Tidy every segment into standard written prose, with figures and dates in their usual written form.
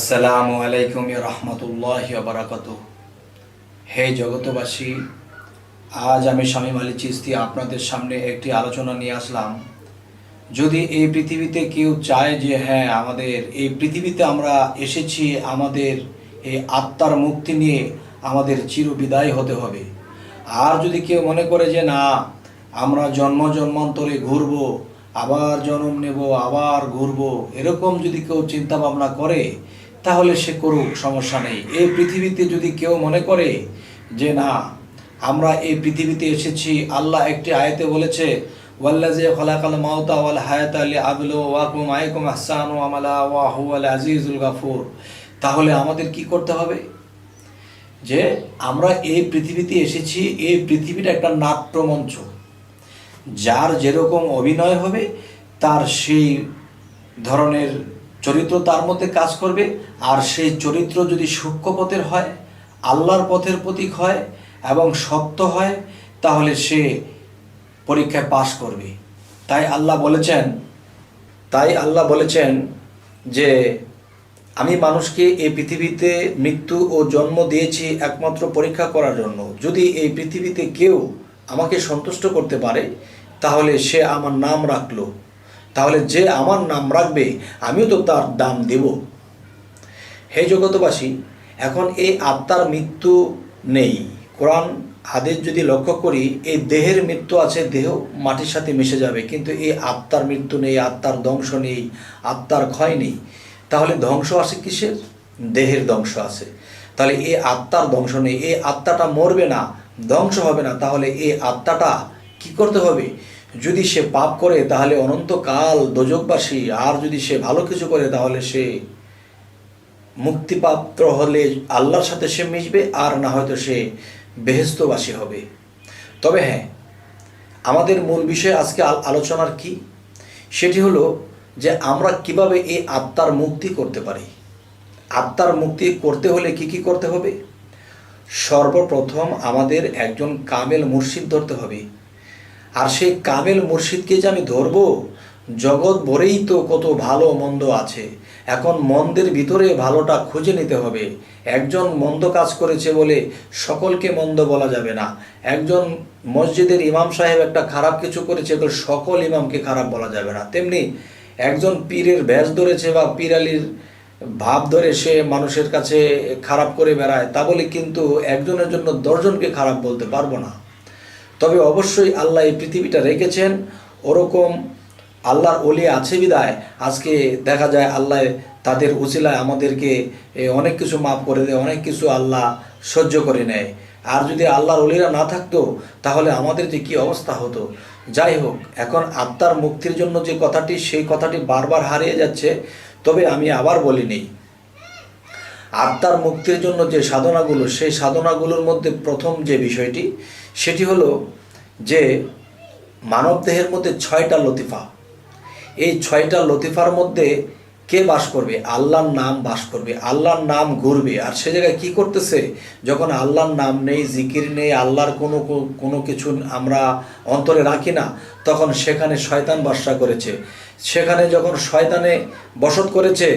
আসসালামু আলাইকুম রহমতুল্লাহি ওয়া বারাকাতুহু। হে জগতবাসী, আজ আমি শামীম আলী চিশতি আপনাদের সামনে একটি আলোচনা নিয়ে আসলাম। যদি এই পৃথিবীতে কেউ চায় যে হ্যাঁ, আমাদের এই পৃথিবীতে আমরা এসেছি আমাদের এই আত্মার মুক্তি নিয়ে আমাদের চিরবিদায় হতে হবে, আর যদি কেউ মনে করে যে না, আমরা জন্ম জন্মান্তরে ঘুরব, আবার জন্ম নেব, আবার ঘুরব, এরকম যদি কেউ চিন্তা ভাবনা করে তাহলে সে করুক, সমস্যা নেই। এই পৃথিবীতে যদি কেউ মনে করে যে না, আমরা এই পৃথিবীতে এসেছি, আল্লাহ একটি আয়াতে বলেছে ওয়াল্লাযী খালাকাল মাউতা ওয়াল হায়াতা লিয়াবলুওয়াকুম আইয়ুকুম আহসানু আমালা ওয়া হুয়াল আজিজুল গাফুর, তাহলে আমাদের কি করতে হবে? যে আমরা এই পৃথিবীতে এসেছি, এই পৃথিবীটা একটা নাট্যমঞ্চ, যার যেরকম অভিনয় হবে তার সেই ধরনের চরিত্র তার মধ্যে কাজ করবে। আর সেই চরিত্র যদি সূক্ষ্ম পথের হয়, আল্লাহর পথের প্রতীক হয় এবং সত্য হয়, তাহলে সে পরীক্ষায় পাশ করবে। তাই আল্লাহ বলেছেন যে আমি মানুষকে এই পৃথিবীতে মৃত্যু ও জন্ম দিয়েছি একমাত্র পরীক্ষা করার জন্য। যদি এই পৃথিবীতে কেউ আমাকে সন্তুষ্ট করতে পারে তাহলে সে আমার নাম রাখলো, তাহলে যে আমার নাম রাখবে আমিও তো তার দাম দেব। হে জগতবাসী, এখন এই আত্মার মৃত্যু নেই। কোরআন হাদিস যদি লক্ষ্য করি, এই দেহের মৃত্যু আছে, দেহ মাটির সাথে মিশে যাবে, কিন্তু এই আত্মার মৃত্যু নেই, আত্মার ধ্বংস নেই, আত্মার ক্ষয় নেই। তাহলে ধ্বংস আসে কিসের? দেহের ধ্বংস আছে। তাহলে এই আত্মার ধ্বংস নেই, এই আত্মাটা মরবে না, ধ্বংস হবে না। তাহলে এই আত্মাটা কি করতে হবে? যদি সে পাপ করে তাহলে অনন্তকাল দোজকবাসী, আর যদি সে ভালো কিছু করে তাহলে সে মুক্তিপ্রাপ্ত হলে আল্লাহর সাথে সে মিশবে, আর না হয়তো সে বেহেশতবাসী হবে। তবে হ্যাঁ, আমাদের মূল বিষয় আজকে আলোচনার কি, সেটি হলো যে আমরা কিভাবে এই আত্মার মুক্তি করতে পারি। আত্মার মুক্তি করতে হলে কি কি করতে হবে? সর্বপ্রথম আমাদের একজন কামেল মুর্শিদ ধরতে হবে। আর সেই কামেল মুর্শিদকে যে আমি ধরবো, জগৎ ভরেই তো কত ভালো মন্দ আছে, এখন মন্দের ভিতরে ভালোটা খুঁজে নিতে হবে। একজন মন্দ কাজ করেছে বলে সকলকে মন্দ বলা যাবে না। একজন মসজিদের ইমাম সাহেব একটা খারাপ কিছু করেছে বলে সকল ইমামকে খারাপ বলা যাবে না। তেমনি একজন পীরের ভেষ ধরেছে বা পীর আলীর ভাব ধরে সে মানুষের কাছে খারাপ করে বেড়ায়, তা বলে কিন্তু একজনের জন্য 10 জনকে খারাপ বলতে পারবো না। তবে অবশ্যই আল্লাহ এই পৃথিবীটা রেখেছেন, ওরকম আল্লাহর ওলি আছে বিদায় আজকে দেখা যায় আল্লাহ তাদের উসিলায় আমাদেরকে অনেক কিছু মাফ করে দেয়, অনেক কিছু আল্লাহ সহ্য করে নেয়। আর যদি আল্লাহর ওলিরা না থাকতো তাহলে আমাদের যে কী অবস্থা হতো। যাই হোক, এখন আত্মার মুক্তির জন্য যে কথাটি, সেই কথাটি বারবার হারিয়ে যাচ্ছে। তবে আমি আবার বলি নেই, আত্মার মুক্তির জন্য যে সাধনাগুলো, সেই সাধনাগুলোর মধ্যে প্রথম যে বিষয়টি, সেটি হলো যে মানবদেহের মধ্যে 6টা লতিফা। এই 6টা লতিফার মধ্যে কে বাস করবে? আল্লাহর নাম বাস করবে, আল্লাহর নাম ঘুরবে। আর সে জায়গায় কী করতেছে? যখন আল্লাহর নাম নেই, জিকির নেই, আল্লাহর কোনো কিছু আমরা অন্তরে রাখি না, তখন সেখানে শয়তান বাসা করেছে। সেখানে যখন শয়তানে বসত করেছে,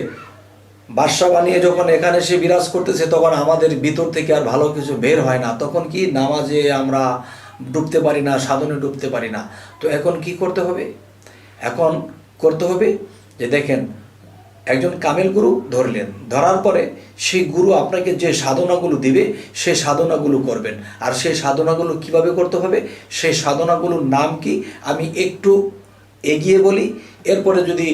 বাদশা বানিয়ে যখন এখানে সে বিরাজ করতেছে, তখন আমাদের ভিতর থেকে আর ভালো কিছু বের হয় না। তখন কি নামাজে আমরা ডুবতে পারি না, সাধনে ডুবতে পারি না। তো এখন কি করতে হবে? এখন করতে হবে যে দেখেন, একজন কামেল গুরু ধরলেন, ধরার পরে সেই গুরু আপনাকে যে সাধনাগুলো দিবে সেই সাধনাগুলো করবেন। আর সেই সাধনাগুলো কিভাবে করতে হবে, সেই সাধনাগুলোর নাম কি আমি একটু এগিয়ে বলি। এরপরে যদি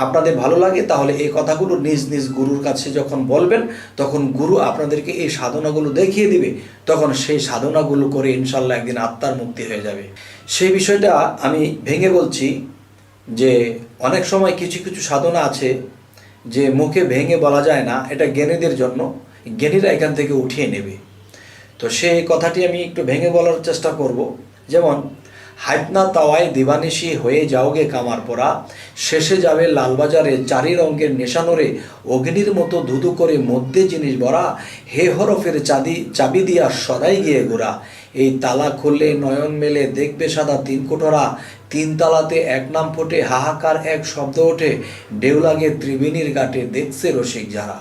আপনাদের ভালো লাগে তাহলে এই কথাগুলো নিজ নিজ গুরুর কাছে যখন বলবেন, তখন গুরু আপনাদেরকে এই সাধনাগুলো দেখিয়ে দিবে। তখন সেই সাধনাগুলো করে ইনশাল্লাহ একদিন আত্মার মুক্তি হয়ে যাবে। সেই বিষয়টা আমি ভেঙে বলছি যে অনেক সময় কিছু কিছু সাধনা আছে যে মুখে ভেঙে বলা যায় না, এটা জ্ঞানীদের জন্য, জ্ঞানীরা এখান থেকে উঠিয়ে নেবে। তো সেই কথাটি আমি একটু ভেঙে বলার চেষ্টা করব। যেমন হাইতনা তাওয়ায় দিবানিশি হয়ে যাওগে কামার পরা, শেষে যাবে লালবাজারে 4 রঙের নেশানোরে, অগ্নির মতো ধুধু করে মধ্যে জিনিস ভরা, হে হরফের চাবি দিয়া সদাই গিয়ে ঘোরা, এই তালা খুললে নয়ন মেলে দেখবে সাদা 3 কোঠরা, 3 তালাতে এক নাম ফোটে হাহাকার এক শব্দ ওঠে, ঢেউ লাগে ত্রিবেণীর ঘাটে দেখছে রসিক যারা।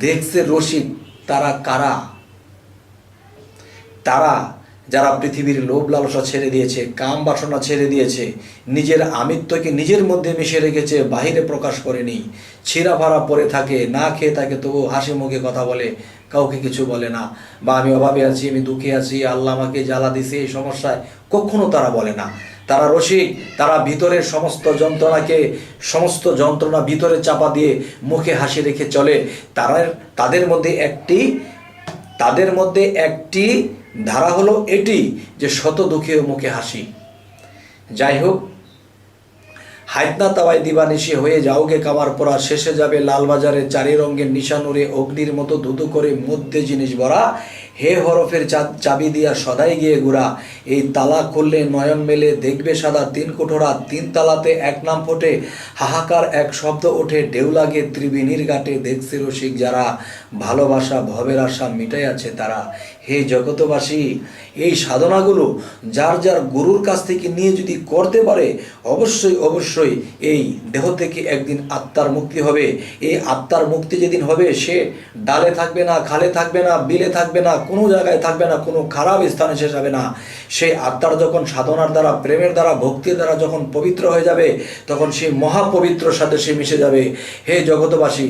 দেখছে রসিক তারা কারা? তারা যারা পৃথিবীর লোভ লালসা ছেড়ে দিয়েছে, কাম বাসনা ছেড়ে দিয়েছে, নিজের আমিত্বকে নিজের মধ্যে মিশে রেখেছে, বাহিরে প্রকাশ করেনি, ছিঁড়া ভাড়া পরে থাকে, না খেয়ে থাকে, তবু হাসি মুখে কথা বলে, কাউকে কিছু বলে না, বা আমি অভাবে আছি, আমি দুঃখে আছি, আল্লাহ আমাকে জ্বালা দিছে, এই সমস্যায় কখনো তারা বলে না। তারা রসিক, তারা ভিতরের সমস্ত যন্ত্রণা ভিতরে চাপা দিয়ে মুখে হাসি রেখে চলে। তাদের মধ্যে একটি ধারা হলো এটি যে শত দুঃখেও মুখে হাসি। যাই হোক, হাইতনা তাওয়াই দিবানিশি হয়ে যাওগে কামার পরা, শেষে যাবে লালবাজারে চারি রঙের নিশানুরে, অগ্নির মতো ধুধু করে মধ্যে জিনিস ভরা, হে হরফের চাবি দিয়া সদাই গিয়ে ঘুরা, এই তালা খুললে নয়ন মেলে দেখবে সাদা তিন কোঠরা, তিন তালাতে এক নাম ফোটে, হাহাকার এক শব্দ ওঠে, ঢেউ লাগে ত্রিবেণীর ঘাটে, দেখছে রসিক যারা, ভালোবাসা ভবের আশা মিটাই আছে তারা। হে জগতবাসী, এই সাধনাগুলো যার যার গুরুর কাছ থেকে নিয়ে যদি করতে পারে, অবশ্যই এই দেহ থেকে একদিন আত্মার মুক্তি হবে। এই আত্মার মুক্তি যেদিন হবে, সে ডালে থাকবে না, খালে থাকবে না, বিলে থাকবে না, কোনো জায়গায় থাকবে না, কোনো খারাপ স্থানে সে যাবে না। সেই আত্মার যখন সাধনার দ্বারা, প্রেমের দ্বারা, ভক্তির দ্বারা যখন পবিত্র হয়ে যাবে, তখন সেই মহাপবিত্র সাথে সে মিশে যাবে। হে জগতবাসী,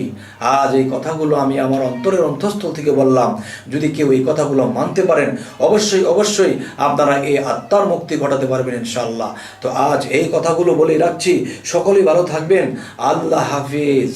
আজ এই কথাগুলো আমি আমার অন্তরের অন্তঃস্থল থেকে বললাম। যদি কেউ এই কথাগুলো মানতে পারেন, অবশ্যই আপনারা এই আত্মার মুক্তি ঘটাতে পারবেন ইনশাআল্লাহ। তো আজ এই কথাগুলো বলেই রাখছি। সকলেই ভালো থাকবেন। আল্লাহ হাফিজ।